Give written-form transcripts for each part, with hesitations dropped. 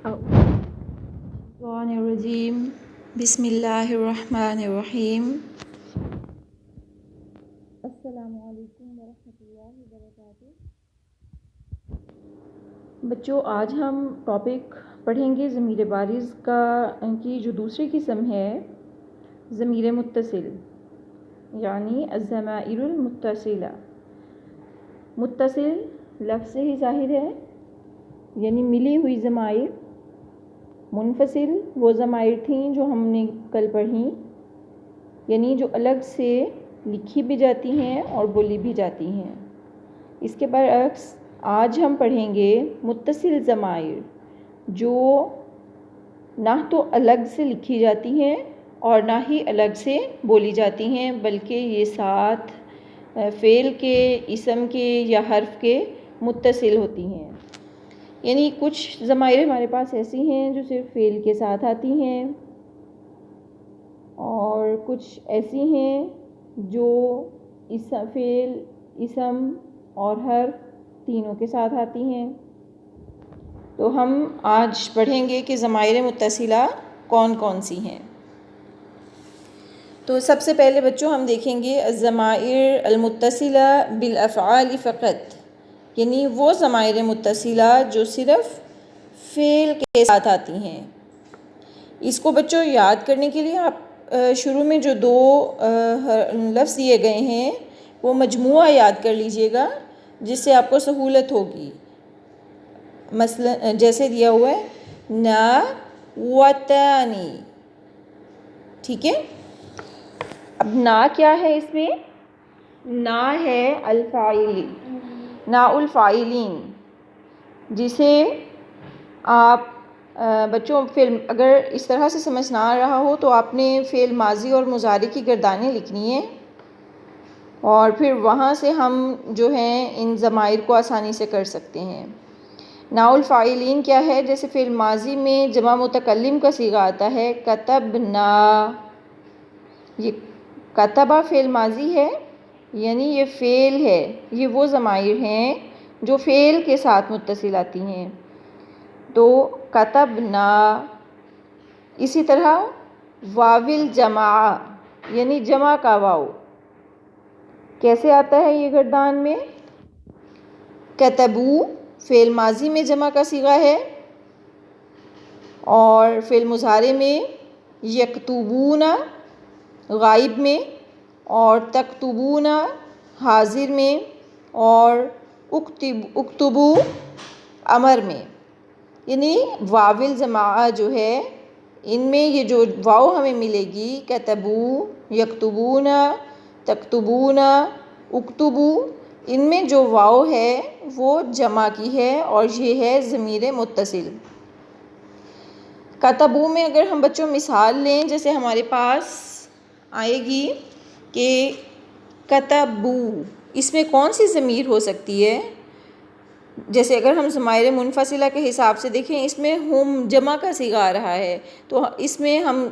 الشیطان الرجیم بسم اللہ الرحمن الرحیم السلام علیکم ورحمۃ اللہ وبرکاتہ۔ بچوں، آج ہم ٹاپک پڑھیں گے ضمیر بارز کی جو دوسری قسم ہے ضمیر متصل، یعنی الضمائر المتصلہ۔ متصل لفظ سے ہی ظاہر ہے، یعنی ملی ہوئی ضمائر۔ منفصل وہ ضمائر تھیں جو ہم نے کل پڑھیں، یعنی جو الگ سے لکھی بھی جاتی ہیں اور بولی بھی جاتی ہیں۔ اس کے برعکس آج ہم پڑھیں گے متصل ضمائر، جو نہ تو الگ سے لکھی جاتی ہیں اور نہ ہی الگ سے بولی جاتی ہیں، بلکہ یہ ساتھ فعل کے، اسم کے یا حرف کے متصل ہوتی ہیں۔ یعنی کچھ ضمائر ہمارے پاس ایسی ہیں جو صرف فعل کے ساتھ آتی ہیں، اور کچھ ایسی ہیں جو فعل، اسم اور حرف تینوں کے ساتھ آتی ہیں۔ تو ہم آج پڑھیں گے کہ ضمائر متصلہ کون کون سی ہیں۔ تو سب سے پہلے بچوں ہم دیکھیں گے الضمائر المتصلہ بالافعال فقط، یعنی وہ ضمائر متصلہ جو صرف فعل کے ساتھ آتی ہیں۔ اس کو بچوں یاد کرنے کے لیے آپ شروع میں جو دو لفظ دیے گئے ہیں وہ مجموعہ یاد کر لیجئے گا، جس سے آپ کو سہولت ہوگی۔ مثلا جیسے دیا ہوا ہے نا وطانی، ٹھیک ہے۔ اب نا کیا ہے؟ اس میں نا ہے الفاعل، نا الفاعلین، جسے آپ بچوں فعل اگر اس طرح سے سمجھ نہ آ رہا ہو تو آپ نے فعل ماضی اور مضارع کی گردانیں لکھنی ہیں، اور پھر وہاں سے ہم جو ہیں ان ضمائر کو آسانی سے کر سکتے ہیں۔ نا الفاعلین کیا ہے؟ جیسے فعل ماضی میں جمع متکلم کا صیغہ آتا ہے کتبنا، یہ کتبہ فعل ماضی ہے، یعنی یہ فعل ہے۔ یہ وہ ضمائر ہیں جو فعل کے ساتھ متصل آتی ہیں، تو کتبنا۔ اسی طرح واو الجماع، یعنی جمع کا واو کیسے آتا ہے یہ گردان میں؟ کتبو فعل ماضی میں جمع کا صیغہ ہے، اور فعل مضارع میں یکتبون غائب میں، اور تکتبون حاضر میں، اور اکتبو امر میں۔ یعنی واو الجماع جو ہے، ان میں یہ جو واو ہمیں ملے گی کتبو، یکتبون، تکتبون، اکتبو، ان میں جو واو ہے وہ جمع کی ہے، اور یہ ہے ضمیر متصل۔ کتبو میں اگر ہم بچوں مثال لیں، جیسے ہمارے پاس آئے گی کہ کتبو، اس میں کون سی ضمیر ہو سکتی ہے؟ جیسے اگر ہم ضمائر منفصلہ کے حساب سے دیکھیں، اس میں ہم جمع کا صیغہ آ رہا ہے، تو اس میں ہم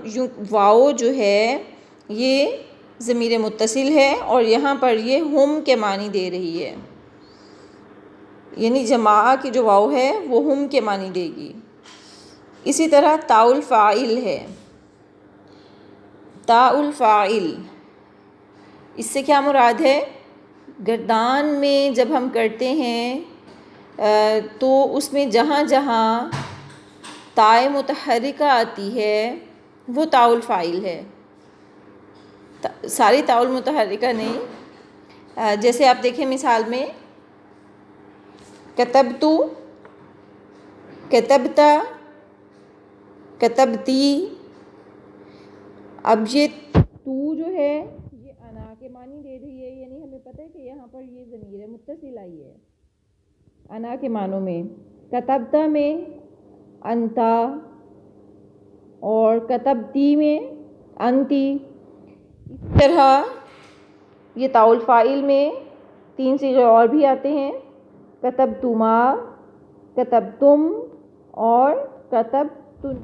واو جو ہے یہ ضمیر متصل ہے، اور یہاں پر یہ ہم کے معنی دے رہی ہے، یعنی جماع کی جو واو ہے وہ ہم کے معنی دے گی۔ اسی طرح تاء الفاعل ہے، تاء الفاعل، اس سے کیا مراد ہے؟ گردان میں جب ہم کرتے ہیں تو اس میں جہاں جہاں تاء متحرکہ آتی ہے وہ تاء الفاعل ہے، ساری تاء المتحرکہ نہیں۔ جیسے آپ دیکھیں مثال میں کتبتو، کتبتا، کتبتی۔ اب یہ تو جو ہے یہ انا کے معنی دے رہی ہے، یعنی ہمیں پتہ ہے کہ یہاں پر یہ ضمیر متصل آئی ہے انا کے معنوں میں۔ کتبتا میں انتا، اور کتبتی میں انتی۔ اس طرح یہ تاء الفاعل میں تین صیغے اور بھی آتے ہیں، کتبتما، کتبتم اور کتبتن۔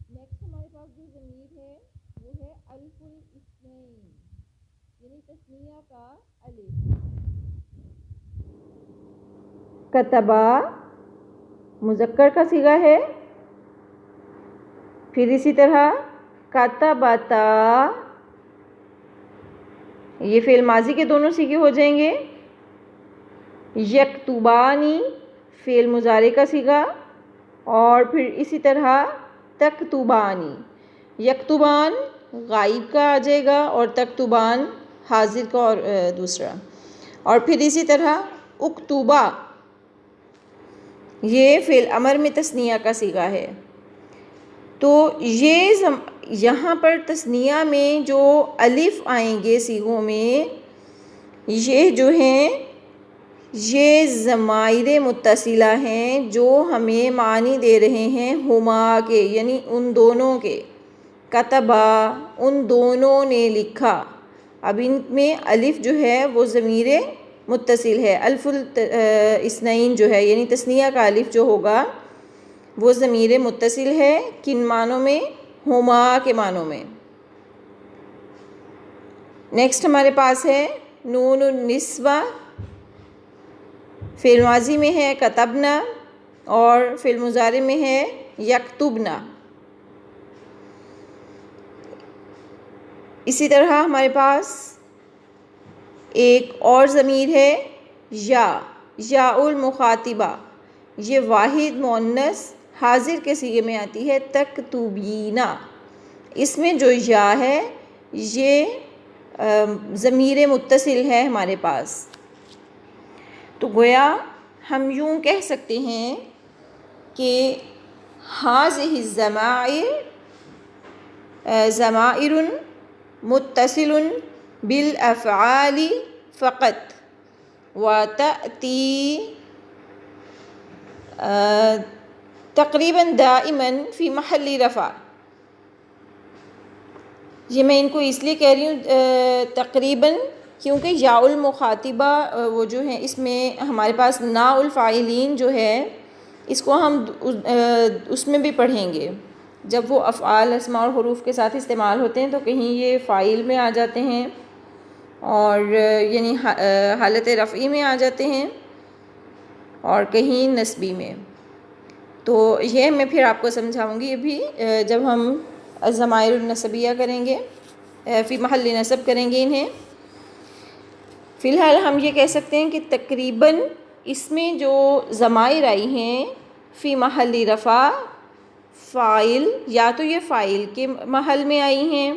نیکسٹ ہمارے پاس جو ضمیر ہے وہ ہے الف الاثنین، یعنی تثنیہ کا الف۔ کتبا مذکر کا صیغہ ہے. پھر اسی طرح کتبتا یہ فعل ماضی کے دونوں صیغے ہو جائیں گے. یکتبانی فعل مضارع کا صیغہ، اور پھر اسی طرح تکتبانی. یکتبان غائب کا آ جائے گا اور تکتبان حاضر کا اور دوسرا. اور پھر اسی طرح اکتبا یہ فعل امر میں تثنیہ کا صیغہ ہے. تو یہ یہاں پر تثنیہ میں جو الف آئیں گے صیغوں میں، یہ جو ہیں یہ ضمائر متصلہ ہیں جو ہمیں معنی دے رہے ہیں ہما کے، یعنی ان دونوں کے. کتبا ان دونوں نے لکھا. اب ان میں الف جو ہے وہ ضمیر متصل ہے. الف الاثنین جو ہے یعنی تثنیہ کا الف جو ہوگا وہ ضمیر متصل ہے. کن معنوں میں؟ ہما کے معنوں میں. نیکسٹ ہمارے پاس ہے نون النسوہ. فعل ماضی میں ہے کتبنا اور فعل مضارع میں ہے یکتبنا. اسی طرح ہمارے پاس ایک اور ضمیر ہے یا المخاطبہ. یہ واحد مؤنث حاضر کے صیغے میں آتی ہے تکتبینا. اس میں جو یا ہے یہ ضمیر متصل ہے ہمارے پاس. تو گویا ہم یوں کہہ سکتے ہیں کہ ہذہ الضمائر ضمائر متصل بالافعال فقط وتأتی تقریباً دائما فی محل رفع. یہ میں ان کو اس لیے کہہ رہی ہوں تقریباً کیونکہ یا المخاطبہ وہ جو ہے اس میں ہمارے پاس نا الفاعلین جو ہے اس کو ہم اس میں بھی پڑھیں گے. جب وہ افعال اسماء اور حروف کے ساتھ استعمال ہوتے ہیں تو کہیں یہ فاعل میں آ جاتے ہیں اور یعنی حالت رفعی میں آ جاتے ہیں اور کہیں نسبی میں. تو یہ میں پھر آپ کو سمجھاؤں گی یہ بھی جب ہم الضمائر النسبیہ کریں گے، فی محل نصب کریں گے انہیں. فی الحال ہم یہ کہہ سکتے ہیں کہ تقریباً اس میں جو ضمائر آئی ہیں فی محل رفع فاعل، یا تو یہ فاعل کے محل میں آئی ہیں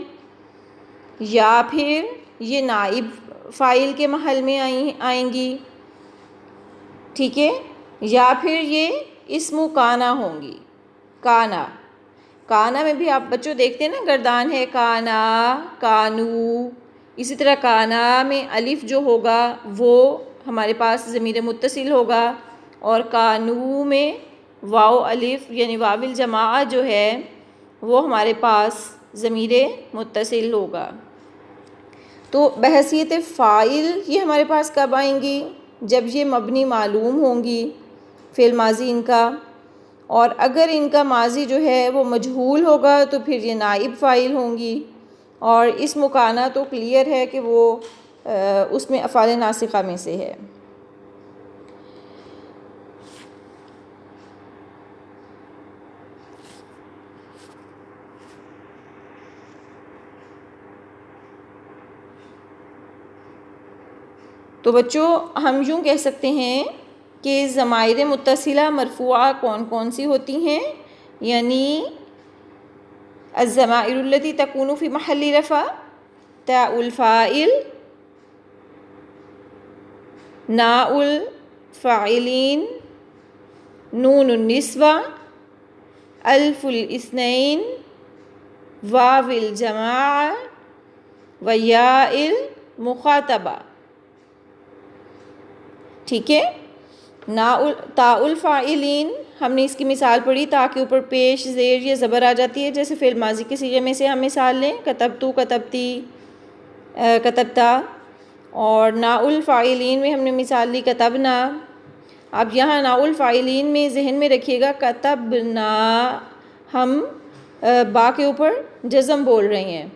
یا پھر یہ نائب فاعل کے محل میں آئیں گی، ٹھیک ہے، یا پھر یہ اسم کانا ہوں گی. کانا میں بھی آپ بچوں دیکھتے ہیں نا گردان ہے کانا کانو. اسی طرح کانا میں الف جو ہوگا وہ ہمارے پاس ضمیر متصل ہوگا، اور کانو میں واو الف یعنی واو الجماعہ جو ہے وہ ہمارے پاس ضمیر متصل ہوگا. تو بحیثیت فاعل یہ ہمارے پاس کب آئیں گی؟ جب یہ مبنی معلوم ہوں گی فعل ماضی ان کا، اور اگر ان کا ماضی جو ہے وہ مجہول ہوگا تو پھر یہ نائب فاعل ہوں گی. اور اس مکانہ تو کلیئر ہے کہ وہ اس میں افعال ناسخہ میں سے ہے. تو بچوں ہم یوں کہہ سکتے ہیں کہ ضمائر متصلہ مرفوعہ کون کون سی ہوتی ہیں، یعنی الضمائر التي تكون في محل رفع تاء الفاعل، ناء الفاعلين، نون النسوة، الف الاثنين، واو الجماعة، ویاء المخاطبہ. ٹھیک ہے، تاء الفاعلین ہم نے اس کی مثال پڑھی، تا کے اوپر پیش زیر یہ زبر آ جاتی ہے. جیسے فعل ماضی کے صیغے میں سے ہم مثال لیں کتبتو کتبتی کتبتا، اور نا الفاعلین میں ہم نے مثال لی کتبنا. اب یہاں نا الفاعلین میں ذہن میں رکھیے گا کتبنا ہم با کے اوپر جزم بول رہے ہیں.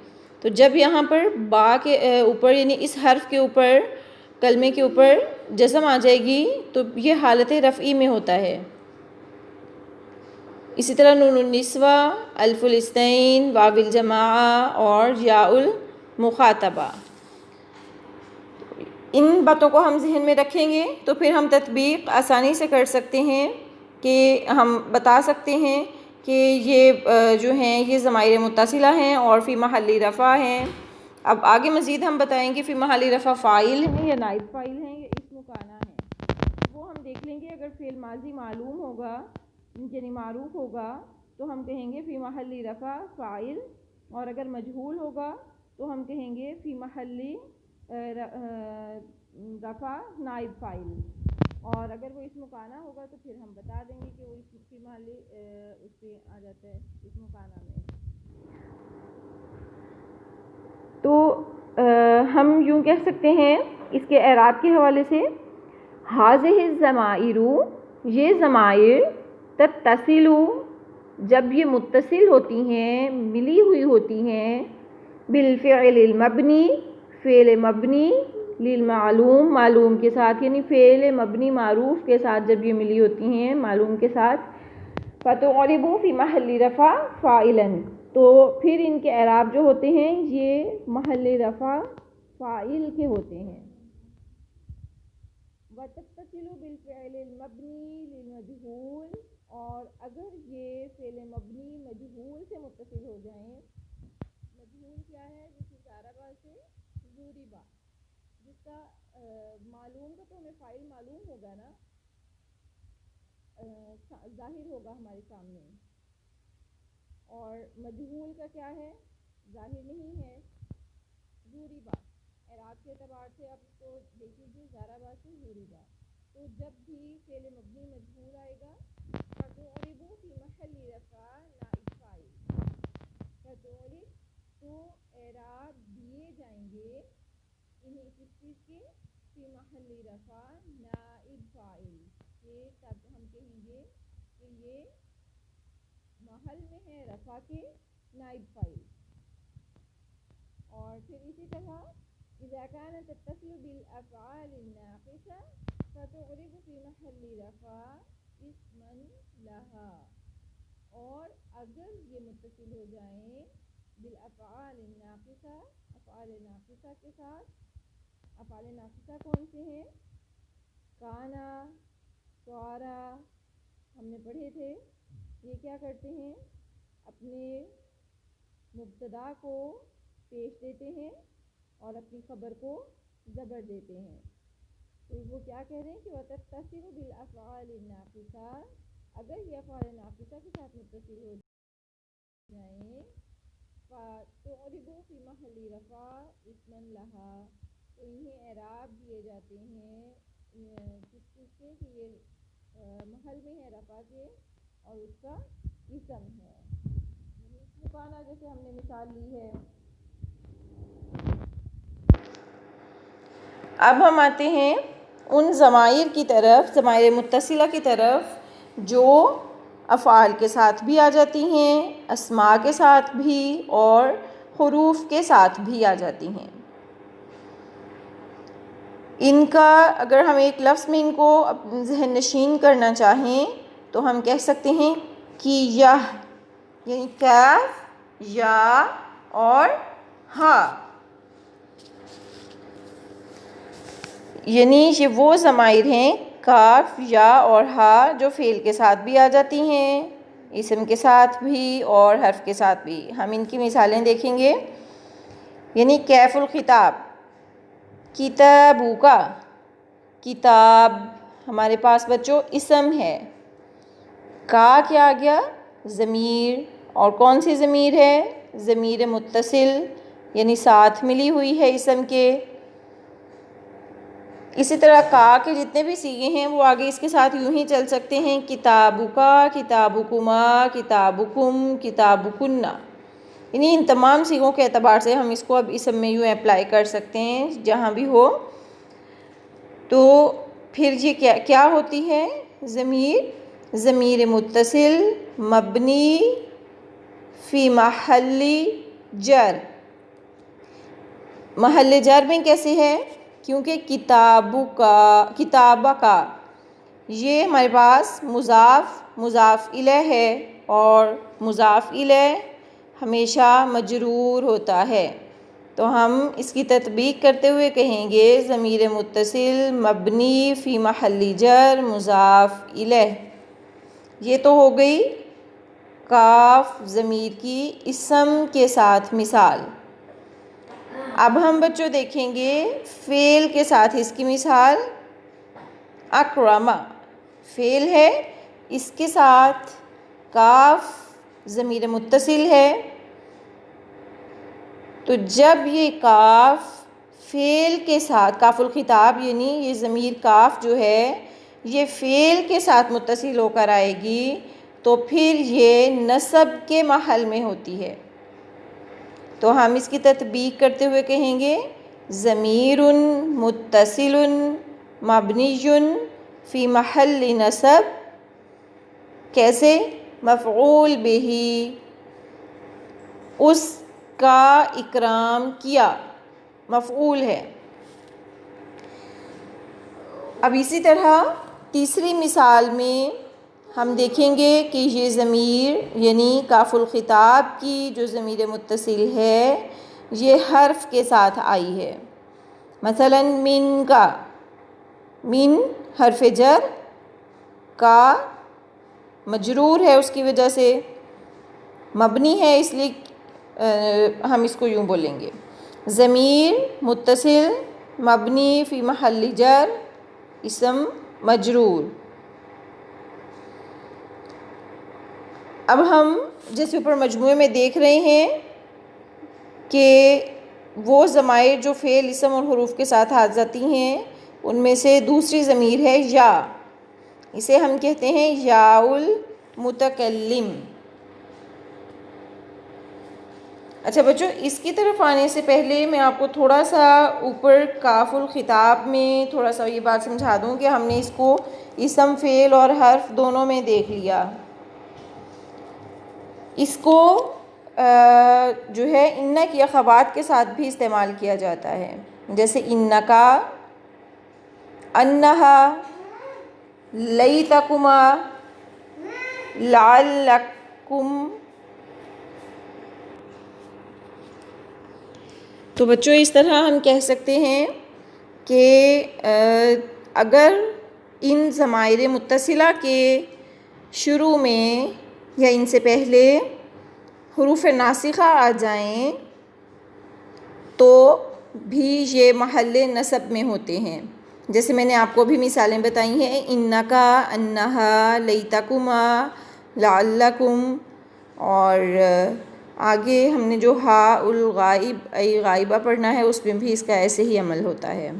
تو جب یہاں پر با کے اوپر یعنی اس حرف کے اوپر کلمے کے اوپر جزم آ جائے گی تو یہ حالت رفعی میں ہوتا ہے. اسی طرح نون النسوہ، الف الاثنین، واو الجماعہ اور یاء المخاطبہ. ان باتوں کو ہم ذہن میں رکھیں گے تو پھر ہم تطبیق آسانی سے کر سکتے ہیں کہ ہم بتا سکتے ہیں کہ یہ جو ہیں یہ ضمائر متصلہ ہیں اور فی محل رفع ہیں. اب آگے مزید ہم بتائیں گے فی محل رفع فاعل ہیں یا نائب فاعل ہیں یا اسم کانا ہیں. وہ ہم دیکھ لیں گے. اگر فعل ماضی معلوم ہوگا یعنی معروف ہوگا تو ہم کہیں گے فی محل رفع فاعل، اور اگر مجہول ہوگا تو ہم کہیں گے فی محل رفع نائب فاعل. اور اگر وہ اسم کانا ہوگا تو پھر ہم بتا دیں گے کہ وہ فی محل اس پہ آ جاتا ہے اسم کانا میں. تو ہم یوں کہہ سکتے ہیں اس کے اعراب کے حوالے سے، ہاذہ الضمائر، یہ ضمائر، تتصل، جب یہ متصل ہوتی ہیں، ملی ہوئی ہوتی ہیں، بالفعل المبنی، فعل مبنی، للمعلوم، معلوم کے ساتھ، یعنی فعل مبنی معروف کے ساتھ جب یہ ملی ہوتی ہیں معلوم کے ساتھ، فتعرب فی محل رفع فاعلا، تو پھر ان کے اعراب جو ہوتے ہیں یہ محل رفع فاعل کے ہوتے ہیں. وتتصل بالفعل المبنی للمجہول، اور اگر یہ فعل مبنی مجہول سے متصل ہو جائیں، مجہول کیا ہے؟ جس میں ضربہ سے ضربہ، جس کا معلوم کا تو ہمیں فاعل معلوم ہوگا نا، ظاہر ہوگا ہمارے سامنے، اور مجہول کا کیا ہے؟ ظاہر نہیں ہے. ضربہ اعراب کے اعتبار سے آپ اس کو دیکھ لیجیے، ضربہ سے ضربہ. تو جب بھی فعل مبنی مجہول آئے گا فتعرب فی محل رفع نائب فاعل، فتعرب تو اعراب دیے جائیں گے انہیں کس چیز کے؟ فی محل رفع نائب فاعل کے، تب ہم کہیں گے کہ یہ محل میں ہے رفع کے نائب فاعل. اور پھر اسی طرح اذا كانت تتصل بالافعال الناقصة فتعرب في محل رفع اسما لها، اور اگر یہ متصل ہو جائیں بالافعال الناقصة، افعال ناقصہ کے ساتھ. افعال ناقصہ کون سے ہیں؟ کانا، صارا، ہم نے پڑھے تھے. یہ کیا کرتے ہیں؟ اپنے مبتدا کو پیش دیتے ہیں اور اپنی خبر کو زبر دیتے ہیں. تو وہ کیا کہہ رہے ہیں کہ وَتَتَّصِلُ بِالْأَفْعَالِ النَّاقِصَةِ، اگر یہ افعال ناقصہ کے ساتھ متصل ہو جائیں فَتُعْرِبُ فِي مَحَلِّ رَفْعٍ اسْمًا لَهَا، تو انہیں اعراب دیے جاتے ہیں کس چیز کے کہ یہ محل میں ہے رفع کے اور اس کا اسم ہے. اسم کانا جیسے ہم نے مثال لی ہے. اب ہم آتے ہیں ان ضمائر کی طرف، ضمائر متصلہ کی طرف جو افعال کے ساتھ بھی آ جاتی ہیں، اسماء کے ساتھ بھی اور حروف کے ساتھ بھی آ جاتی ہیں. ان کا اگر ہم ایک لفظ میں ان کو ذہن نشین کرنا چاہیں تو ہم کہہ سکتے ہیں کہ یہ، یعنی کاف، یا اور ہا، یعنی یہ وہ ضمائر ہیں کاف، یا اور ہا جو فعل کے ساتھ بھی آ جاتی ہیں، اسم کے ساتھ بھی اور حرف کے ساتھ بھی. ہم ان کی مثالیں دیکھیں گے. یعنی کیف الخطاب، کتابو کا، کتاب ہمارے پاس بچوں اسم ہے. کا کیا آ گیا؟ ضمیر، اور کون سی ضمیر ہے؟ ضمیر متصل، یعنی ساتھ ملی ہوئی ہے اسم کے. اسی طرح کا کے جتنے بھی صیغے ہیں وہ آگے اس کے ساتھ یوں ہی چل سکتے ہیں، کتابُکا، کتابُکما، کتابُکم، کتابُکنّا. یعنی ان تمام صیغوں کے اعتبار سے ہم اس کو اب اسم میں یوں اپلائی کر سکتے ہیں جہاں بھی ہو. تو پھر یہ کیا ہوتی ہے؟ ضمیر متصل مبنی فی محل جر. محل جر میں کیسے ہے کیونکہ کتابہ کا یہ ہمارے پاس مضاف الیہ ہے، اور مضاف الیہ ہمیشہ مجرور ہوتا ہے، تو ہم اس کی تطبیق کرتے ہوئے کہیں گے ضمیر متصل مبنی فی محل جر مضاف الیہ۔ یہ تو ہو گئی کاف ضمیر کی اسم کے ساتھ مثال۔ اب ہم بچوں دیکھیں گے فعل کے ساتھ اس کی مثال۔ اکرم فعل ہے، اس کے ساتھ کاف ضمیر متصل ہے، تو جب یہ کاف فعل کے ساتھ کاف الخطاب یعنی یہ ضمیر کاف جو ہے یہ فعل کے ساتھ متصل ہو کر آئے گی تو پھر یہ نصب کے محل میں ہوتی ہے، تو ہم اس کی تطبیق کرتے ہوئے کہیں گے ضمیر متصل مبنی فی محل نصب۔ کیسے؟ مفعول بہ، اس کا اکرام کیا، مفعول ہے۔ اب اسی طرح تیسری مثال میں ہم دیکھیں گے کہ یہ ضمیر یعنی کاف الخطاب کی جو ضمیر متصل ہے یہ حرف کے ساتھ آئی ہے۔ مثلا من کا، من حرف جر، کا مجرور ہے اس کی وجہ سے، مبنی ہے اس لیے ہم اس کو یوں بولیں گے ضمیر متصل مبنی فی محل جر اسم مجرور۔ اب ہم جیسے اوپر مجموعے میں دیکھ رہے ہیں کہ وہ ضمائر جو فعل اسم اور حروف کے ساتھ آ جاتی ہیں ان میں سے دوسری ضمیر ہے یا، اسے ہم کہتے ہیں یا المتکلم۔ اچھا بچوں، اس کی طرف آنے سے پہلے میں آپ کو تھوڑا سا اوپر کاف الخطاب میں تھوڑا سا یہ بات سمجھا دوں کہ ہم نے اس کو اسم فعل اور حرف دونوں میں دیکھ لیا۔ اس کو جو ہے انّا کی اخوات کے ساتھ بھی استعمال کیا جاتا ہے، جیسے انّکا، انہا، لیتکما، لعلکم۔ تو بچوں اس طرح ہم کہہ سکتے ہیں کہ اگر ان ضمائر متصلہ کے شروع میں یا ان سے پہلے حروف ناسخہ آ جائیں تو بھی یہ محل نصب میں ہوتے ہیں، جیسے میں نے آپ کو بھی مثالیں بتائی ہیں انکا، انہا، لیتکما، لعلکم، اور آگے ہم نے جو ہا الغائب ای غائبہ پڑھنا ہے اس میں بھی اس کا ایسے ہی عمل ہوتا ہے۔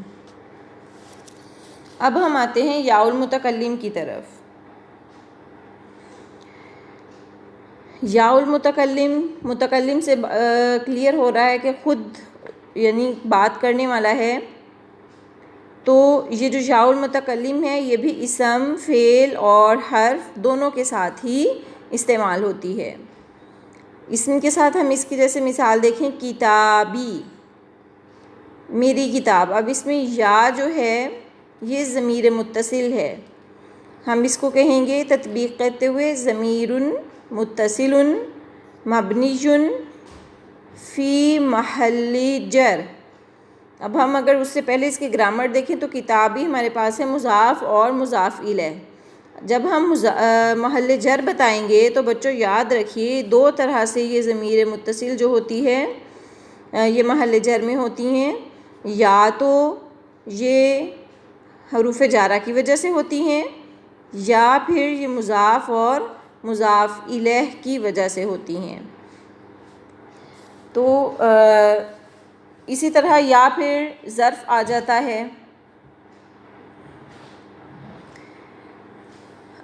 اب ہم آتے ہیں یا المتکلم کی طرف۔ یا المتکلم، متکلم سے کلیئر ہو رہا ہے کہ خود یعنی بات کرنے والا ہے، تو یہ جو یا المتکلم ہے یہ بھی اسم فعل اور حرف دونوں کے ساتھ ہی استعمال ہوتی ہے۔ اسم کے ساتھ ہم اس کی جیسے مثال دیکھیں کتابی، میری کتاب۔ اب اس میں یا جو ہے یہ ضمیر متصل ہے، ہم اس کو کہیں گے تطبیق کرتے ہوئے ضمیر متصل مبنی فی محل جر۔ اب ہم اگر اس سے پہلے اس کی گرامر دیکھیں تو کتابی ہمارے پاس ہے مضاف اور مضاف الیہ۔ جب ہم محل جر بتائیں گے تو بچوں یاد رکھیے دو طرح سے یہ ضمیر متصل جو ہوتی ہے یہ محل جر میں ہوتی ہیں، یا تو یہ حروف جارہ کی وجہ سے ہوتی ہیں یا پھر یہ مضاف اور مضاف الیہ کی وجہ سے ہوتی ہیں۔ تو اسی طرح یا پھر ظرف آ جاتا ہے۔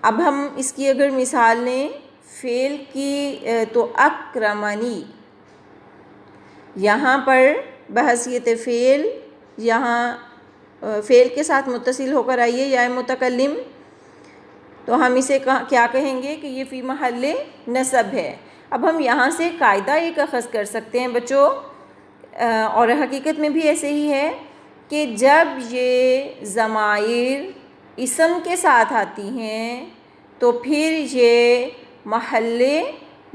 اب ہم اس کی اگر مثال لیں فعل کی تو اکرمنی، یہاں پر بحیثیت فعل یہاں فعل کے ساتھ متصل ہو کر آئیے یا متکلم، تو ہم اسے کیا کہیں گے کہ یہ فی محل نصب ہے۔ اب ہم یہاں سے قاعدہ ایک اخذ کر سکتے ہیں بچوں، اور حقیقت میں بھی ایسے ہی ہے کہ جب یہ ضمائر اسم کے ساتھ آتی ہیں تو پھر یہ محل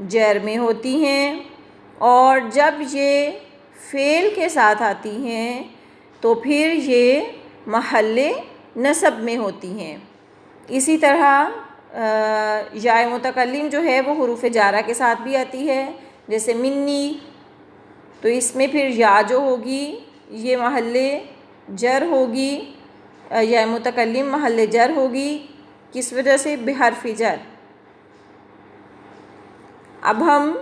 جر میں ہوتی ہیں، اور جب یہ فعل کے ساتھ آتی ہیں تو پھر یہ محل نصب میں ہوتی ہیں۔ اسی طرح یا متکلم جو ہے وہ حروف جارہ کے ساتھ بھی آتی ہے، جیسے منی، تو اس میں پھر یا جو ہوگی یہ محل جر ہوگی، یا متکلم محل جر ہوگی، کس وجہ سے؟ بحرف جر۔ اب ہم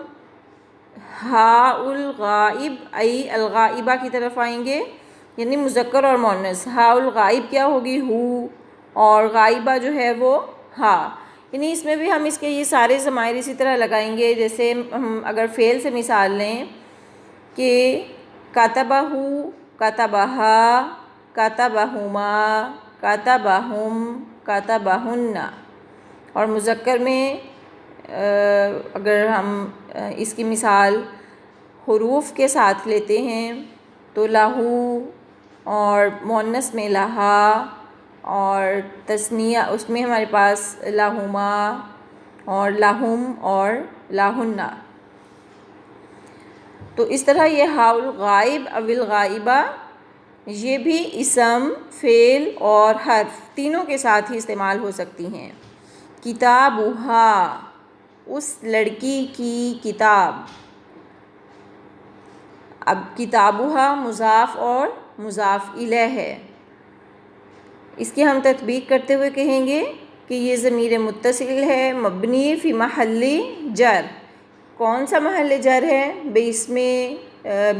ہاء الغائب ای الغائبہ کی طرف آئیں گے، یعنی مذکر اور مؤنث۔ ہاء الغائب کیا ہوگی؟ ہو، اور غائبہ جو ہے وہ ہا، یعنی اس میں بھی ہم اس کے یہ سارے ضمائر اسی طرح لگائیں گے، جیسے ہم اگر فعل سے مثال لیں کہ کتبہ، کتبہا، کتبہما، کتبہم، کتبہن، اور مذکر میں اگر ہم اس کی مثال حروف کے ساتھ لیتے ہیں تو لہو، اور مؤنث میں لہا، اور تثنیہ اس میں ہمارے پاس لہما اور لہم اور لہن۔ تو اس طرح یہ ہاء الغائب او الغائبہ یہ بھی اسم، فعل اور حرف تینوں کے ساتھ ہی استعمال ہو سکتی ہیں۔ کتابھا، اس لڑکی کی کتاب۔ اب کتابھا مضاف اور مضاف الیہ ہے، اس کی ہم تطبیق کرتے ہوئے کہیں گے کہ یہ ضمیر متصل ہے، مبنی فی محل جر۔ کون سا محل جر ہے؟ باسم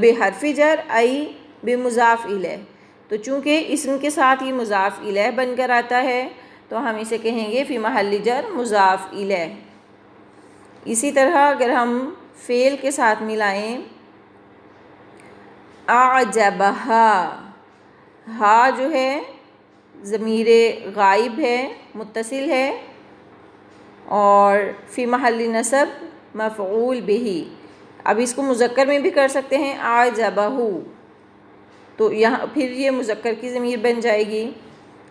بحرف جر ای بمضاف الیہ، تو چونکہ اسم کے ساتھ یہ مضاف الیہ بن کر آتا ہے تو ہم اسے کہیں گے فی محل جر مضاف الیہ۔ اسی طرح اگر ہم فعل کے ساتھ ملائیں، اعجبہا، ہا جو ہے ضمیر غائب ہے، متصل ہے، اور فی محل نصب مفعول بہ۔ اب اس کو مذکر میں بھی کر سکتے ہیں، اعجبہ، تو یہاں پھر یہ مذکر کی ضمیر بن جائے گی،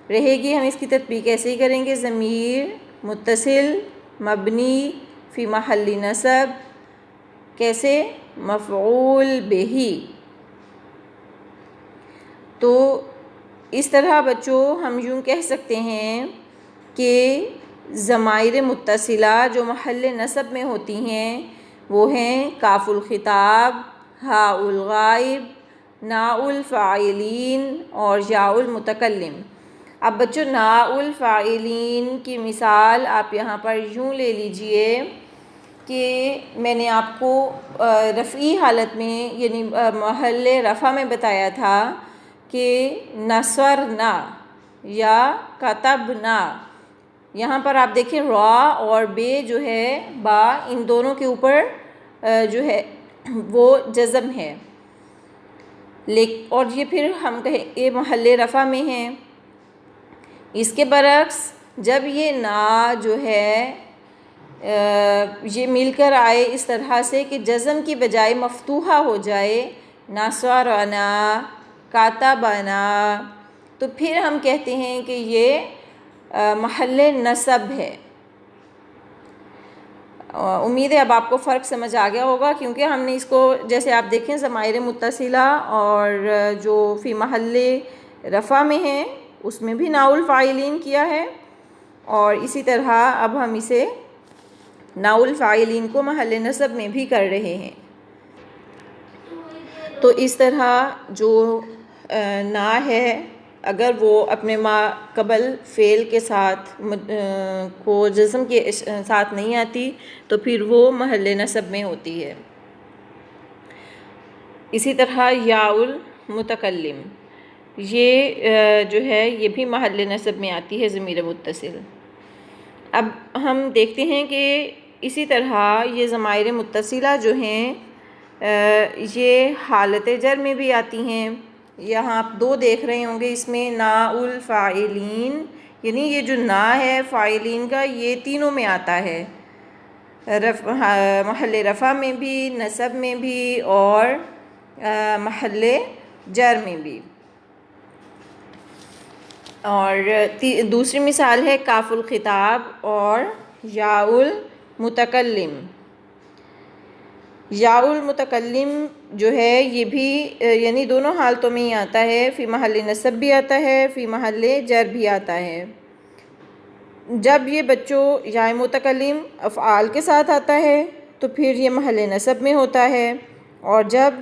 رہے گی۔ ہم اس کی تطبیق ایسے ہی کریں گے، ضمیر متصل مبنی فی محل نصب، کیسے؟ مفعول بہ۔ تو اس طرح بچوں ہم یوں کہہ سکتے ہیں کہ ضمائر متصلہ جو محل نصب میں ہوتی ہیں وہ ہیں کاف الخطاب، ہاء الغائب، ناء الفاعلین اور یاء المتکلم۔ اب بچوں ناء الفاعلین کی مثال آپ یہاں پر یوں لے لیجئے کہ میں نے آپ کو رفعی حالت میں یعنی محل رفع میں بتایا تھا کہ نصرنا یا کتبنا، یہاں پر آپ دیکھیں را اور بے جو ہے با، ان دونوں کے اوپر جو ہے وہ جزم ہے، اور یہ پھر ہم کہیں یہ محل رفع میں ہیں۔ اس کے برعکس جب یہ نا جو ہے یہ مل کر آئے اس طرح سے کہ جزم کی بجائے مفتوحہ ہو جائے، نصرنا، کاتبنا، تو پھر ہم کہتے ہیں کہ یہ محل نصب ہے۔ امید ہے اب آپ کو فرق سمجھ آ گیا ہوگا، کیونکہ ہم نے اس کو جیسے آپ دیکھیں ضمائر متصلہ اور جو فی محل رفع میں ہیں اس میں بھی ناء الفاعلین کیا ہے، اور اسی طرح اب ہم اسے ناء الفاعلین کو محل نصب میں بھی کر رہے ہیں۔ تو اس طرح جو نا ہے اگر وہ اپنے ما قبل فعل کے ساتھ کو جزم کے ساتھ نہیں آتی تو پھر وہ محل نصب میں ہوتی ہے۔ اسی طرح یاء المتکلم یہ جو ہے یہ بھی محل نصب میں آتی ہے، ضمیر متصل۔ اب ہم دیکھتے ہیں کہ اسی طرح یہ ضمائر متصلہ جو ہیں یہ حالت جر میں بھی آتی ہیں۔ یہاں آپ دو دیکھ رہے ہوں گے، اس میں ناء الفاعلین، یعنی یہ جو نا ہے فاعلین کا یہ تینوں میں آتا ہے، محل رفع میں بھی، نصب میں بھی اور محل جر میں بھی۔ اور دوسری مثال ہے کاف الخطاب اور یا المتکلم۔ یا المتکلم جو ہے یہ بھی یعنی دونوں حالتوں میں ہی آتا ہے، فی محل نصب بھی آتا ہے، فی محل جر بھی آتا ہے۔ جب یہ بچوں یا متکلم افعال کے ساتھ آتا ہے تو پھر یہ محل نصب میں ہوتا ہے، اور جب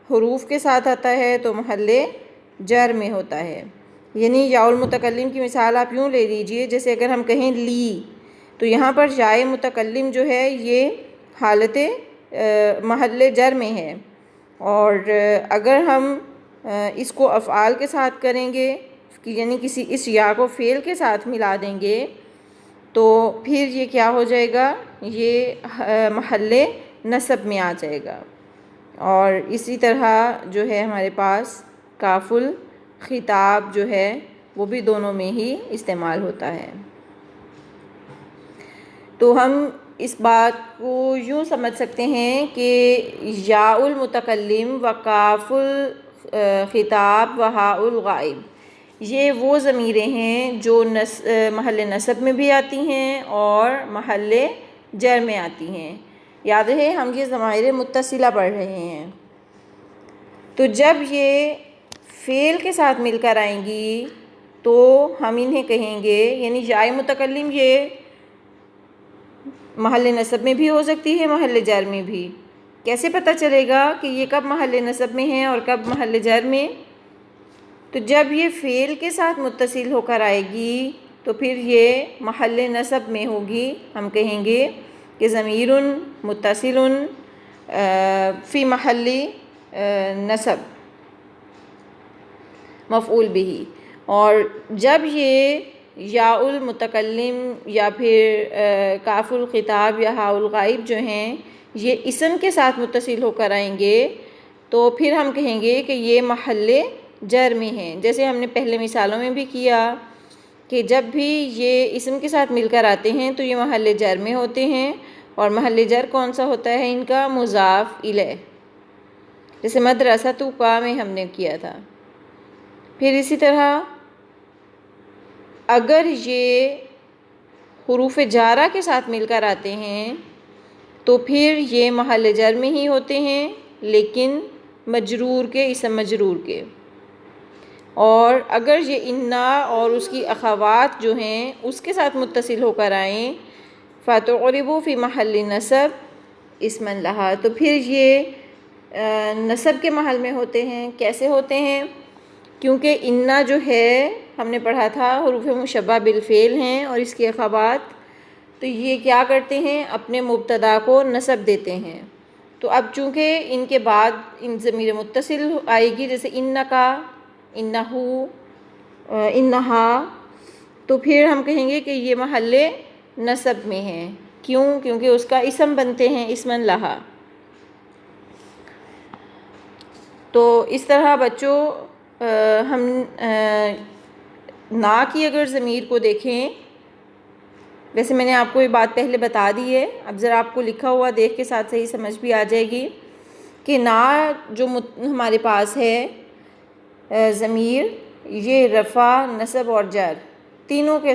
حروف کے ساتھ آتا ہے تو محل جر میں ہوتا ہے۔ یعنی یا المتکلم کی مثال آپ یوں لے لیجئے، جیسے اگر ہم کہیں لی، تو یہاں پر یا متکلم جو ہے یہ حالت محل جر میں ہے، اور اگر ہم اس کو افعال کے ساتھ کریں گے، یعنی اس یا کو فعل کے ساتھ ملا دیں گے، تو پھر یہ کیا ہو جائے گا، یہ محل نصب میں آ جائے گا۔ اور اسی طرح جو ہے ہمارے پاس کاف الخطاب جو ہے وہ بھی دونوں میں ہی استعمال ہوتا ہے۔ تو ہم اس بات کو یوں سمجھ سکتے ہیں کہ یا المتکلم و کاف الخطاب و ہاء الغائب یہ وہ ضمیریں ہیں جو محل نصب میں بھی آتی ہیں اور محل جر میں آتی ہیں۔ یاد رہے ہم یہ ضمائر متصلہ پڑھ رہے ہیں، تو جب یہ فعل کے ساتھ مل کر آئیں گی تو ہم انہیں کہیں گے، یعنی یا متکلم یہ محل نصب میں بھی ہو سکتی ہے، محل جر میں بھی۔ کیسے پتہ چلے گا کہ یہ کب محل نصب میں ہے اور کب محل جر میں؟ تو جب یہ فعل کے ساتھ متصل ہو کر آئے گی تو پھر یہ محل نصب میں ہوگی، ہم کہیں گے کہ ضمیر متصل فی محل نصب مفعول بہ۔ اور جب یہ یا المتکلم یا پھر کاف الخطاب یا ہاء الغائب جو ہیں یہ اسم کے ساتھ متصل ہو کر آئیں گے تو پھر ہم کہیں گے کہ یہ محل جر میں ہیں۔ جیسے ہم نے پہلے مثالوں میں بھی کیا کہ جب بھی یہ اسم کے ساتھ مل کر آتے ہیں تو یہ محل جر میں ہوتے ہیں، اور محل جر کون سا ہوتا ہے ان کا؟ مضاف الیہ، جیسے مدرسۃ کا میں ہم نے کیا تھا۔ پھر اسی طرح اگر یہ حروف جارہ کے ساتھ مل کر آتے ہیں تو پھر یہ محل جر میں ہی ہوتے ہیں، لیکن مجرور کے، اسم مجرور کے۔ اور اگر یہ انا اور اس کی اخوات جو ہیں اس کے ساتھ متصل ہو کر آئیں فَتُعْرِبُ فِي محل نصب اسما لہا، تو پھر یہ نصب کے محل میں ہوتے ہیں۔ کیسے ہوتے ہیں؟ کیونکہ انا جو ہے ہم نے پڑھا تھا حروف مشبہ بالفعل ہیں، اور اس کی اخوات تو یہ کیا کرتے ہیں؟ اپنے مبتدا کو نصب دیتے ہیں۔ تو اب چونکہ ان کے بعد ان ضمیر متصل آئے گی، جیسے انکا، انہو، انہا، تو پھر ہم کہیں گے کہ یہ محل نصب میں ہیں۔ کیوں؟ کیونکہ اس کا اسم بنتے ہیں، اسمن لہا۔ تو اس طرح بچوں ہم نا کی اگر ضمیر کو دیکھیں، ویسے میں نے آپ کو یہ بات پہلے بتا دی ہے، اب ذرا آپ کو لکھا ہوا دیکھ کے ساتھ صحیح سمجھ بھی آ جائے گی کہ نا جو ہمارے پاس ہے ضمیر، یہ رفع، نصب اور جر تینوں کے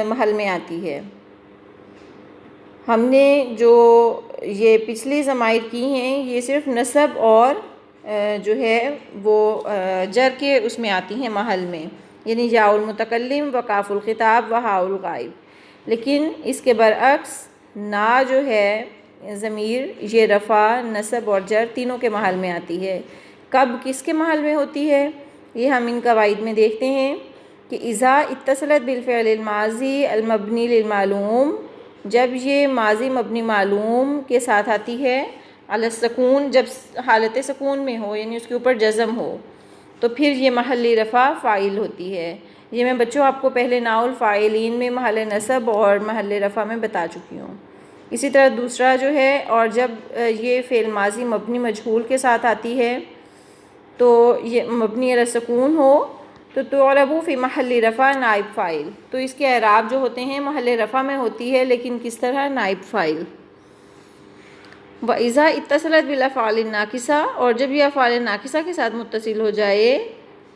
محل میں آتی ہے۔ ہم نے جو یہ پچھلی ضمائر کی ہیں یہ صرف نصب اور جو ہے وہ جر کے اس میں آتی ہیں محل میں، یعنی یا المتکلم و کاف الخطاب و ہاء الغائب۔ لیکن اس کے برعکس نا جو ہے ضمیر یہ رفع، نصب اور جر تینوں کے محل میں آتی ہے۔ کب کس کے محل میں ہوتی ہے؟ یہ ہم ان قواعد میں دیکھتے ہیں کہ اذا اتصلت بالفعل الماضی المبنی للمعلوم، جب یہ ماضی مبنی معلوم کے ساتھ آتی ہے علی السکون، جب حالت سکون میں ہو یعنی اس کے اوپر جزم ہو، تو پھر یہ محل رفع فاعل ہوتی ہے۔ یہ میں بچوں آپ کو پہلے ناؤ الفاعلین میں محل نصب اور محل رفع میں بتا چکی ہوں۔ اسی طرح دوسرا جو ہے، اور جب یہ فعل ماضی مبنی مجہول کے ساتھ آتی ہے تو یہ مبنی علی السکون ہو تو تعرب فی محل رفع نائب فاعل، تو اس کے اعراب جو ہوتے ہیں محل رفع میں ہوتی ہے، لیکن کس طرح؟ نائب فاعل۔ وَإِذَا اتصلت بالافعال الناقصہ، اور جب یہ افعال ناقصہ کے ساتھ متصل ہو جائے